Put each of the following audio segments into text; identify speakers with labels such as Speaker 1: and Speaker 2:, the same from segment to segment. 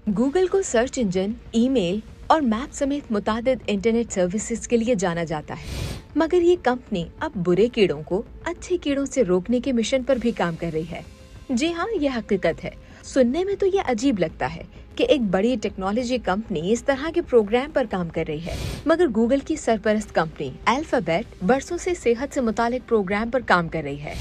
Speaker 1: Google को search engine, email और map समेत मुतादिद इंटरनेट सर्विसेज के लिए जाना जाता है, मगर ये कंपनी अब बुरे कीड़ों को अच्छे कीड़ों से रोकने के मिशन पर भी काम कर रही है। जी हाँ, ये हकीकत है। सुनने में तो ये अजीब लगता है कि एक बड़ी टेक्नोलॉजी कंपनी इस तरह के प्रोग्राम पर काम कर रही है, मगर गूगल की सरपरस्त कंपनी अल्फाबेट बरसों से सेहत से मुतालिक प्रोग्राम पर काम कर रही है।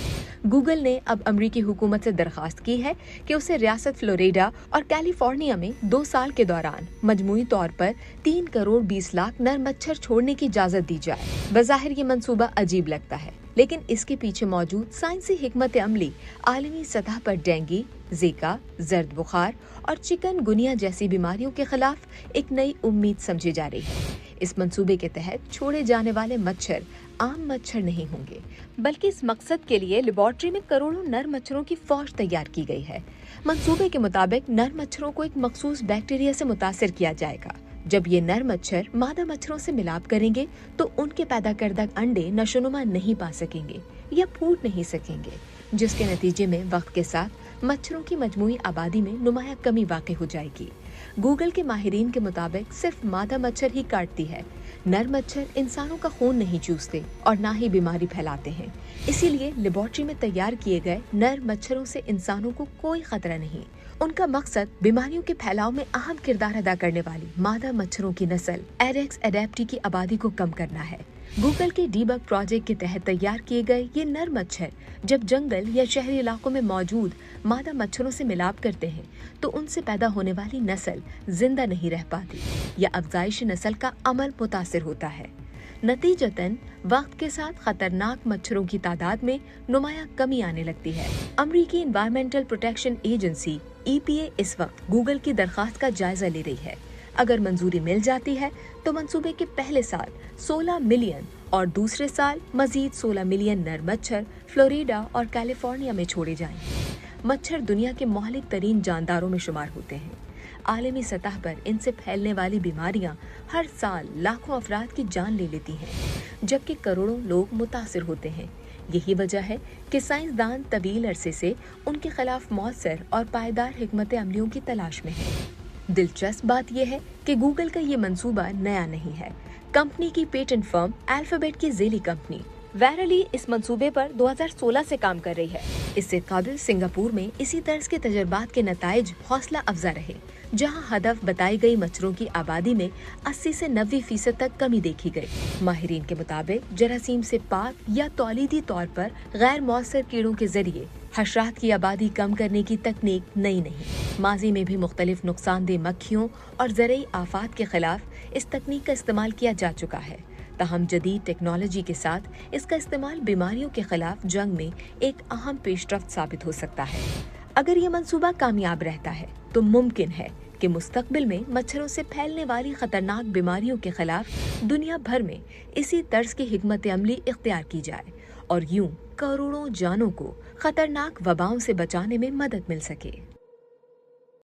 Speaker 1: गूगल ने अब अमरीकी हुकूमत से दरखास्त की है कि उसे रियासत फ्लोरिडा और कैलिफोर्निया में 2 साल के दौरान मजमूई तौर पर 3 करोड़ 20 लाख नर मच्छर छोड़ने की इजाजत दी जाए। बज़ाहिर ये मंसूबा अजीब लगता है, लेकिन इसके पीछे मौजूद साइंसी हिकमत अमली आलमी सतह पर डेंगू, जीका, जर्द बुखार और चिकन गुनिया जैसी बीमारियों के खिलाफ एक नई उम्मीद समझी जा रही है। इस मंसूबे के तहत छोड़े जाने वाले मच्छर आम मच्छर नहीं होंगे, बल्कि इस मकसद के लिए लेबोरेटरी में करोड़ों नर मच्छरों की फौज तैयार की गई है। मंसूबे के मुताबिक नर मच्छरों को एक मखसूस बैक्टीरिया से मुतासिर किया जाएगा। जब ये नर मच्छर मादा मच्छरों से मिलाप करेंगे तो उनके पैदा करदा अंडे नशोनुमा नहीं पा सकेंगे या फूट नहीं सकेंगे, जिसके नतीजे में वक्त के साथ मच्छरों की मजमूई आबादी में नुमाया कमी वाक़ई हो जाएगी। गूगल के माहिरीन के मुताबिक सिर्फ मादा मच्छर ही काटती है। नर मच्छर इंसानों का खून नहीं चूसते और ना ही बीमारी फैलाते हैं, इसीलिए लेबोरेटरी में तैयार किए गए नर मच्छरों से इंसानों को कोई खतरा नहीं। उनका मकसद बीमारियों के फैलाव में अहम किरदार अदा करने वाली मादा मच्छरों की नस्ल एडेक्स एडेप्टी की आबादी को कम करना है। गूगल के डीबग प्रोजेक्ट के तहत तैयार किए गए ये नर मच्छर जब जंगल या शहरी इलाकों में मौजूद मादा मच्छरों से मिलाप करते हैं तो उनसे पैदा होने वाली नस्ल जिंदा नहीं रह पाती या अफजाइश नस्ल का अमल मुतासिर होता है। नतीजतन वक्त के साथ खतरनाक मच्छरों की तादाद में नुमाया कमी आने लगती है। अमरीकी एनवायरमेंटल प्रोटेक्शन एजेंसी EPA इस वक्त गूगल की दरखास्त का जायजा ले रही है। अगर मंजूरी मिल जाती है तो मंसूबे के पहले साल 16 मिलियन और दूसरे साल मजीद 16 मिलियन नर मच्छर फ्लोरिडा और कैलिफोर्निया में छोड़े जाएंगे। मच्छर दुनिया के मोहलिक तरीन जानदारों में शुमार होते हैं। आलमी सतह पर इनसे फैलने वाली बीमारियां हर साल लाखों अफराद की जान ले लेती हैं, जबकि करोड़ों लोग मुतासिर होते हैं। यही वजह है कि साइंसदान तवील अरसे से उनके खिलाफ मौसर और पायदार हिकमत अमलियों की तलाश में है। दिलचस्प बात यह है कि गूगल का ये मंसूबा नया नहीं है। कंपनी की पेटेंट फर्म अल्फाबेट की झेली कंपनी वैरली इस मंसूबे पर 2016 से काम कर रही है। इससे काबिल सिंगापुर में इसी तर्ज के तजर्बात के नताइज हौसला अफजा रहे, जहां हदफ बताई गई मच्छरों की आबादी में 80 से 90% तक कमी देखी गई। माहिरीन के मुताबिक जरासीम से पाक या तौलीदी तौर पर गैर मौसर कीड़ों के जरिए हशरात की आबादी कम करने की तकनीक नई नहीं। माजी में भी मुख्तलिफ नुकसानदेह मक्खियों और ज़रई आफात के खिलाफ इस तकनीक का इस्तेमाल किया जा चुका है। ताहम जदीद टेक्नोलॉजी के साथ इसका इस्तेमाल बीमारियों के खिलाफ जंग में एक अहम पेशरफ्त साबित हो सकता है। अगर ये मंसूबा कामयाब रहता है तो मुमकिन है कि मुस्तकबिल में मच्छरों से फैलने वाली खतरनाक बीमारियों के खिलाफ दुनिया भर में इसी तर्ज की हिकमत अमली इख्तियार की जाए और यूं करोड़ों जानों को खतरनाक वबाओं से बचाने में मदद मिल सके।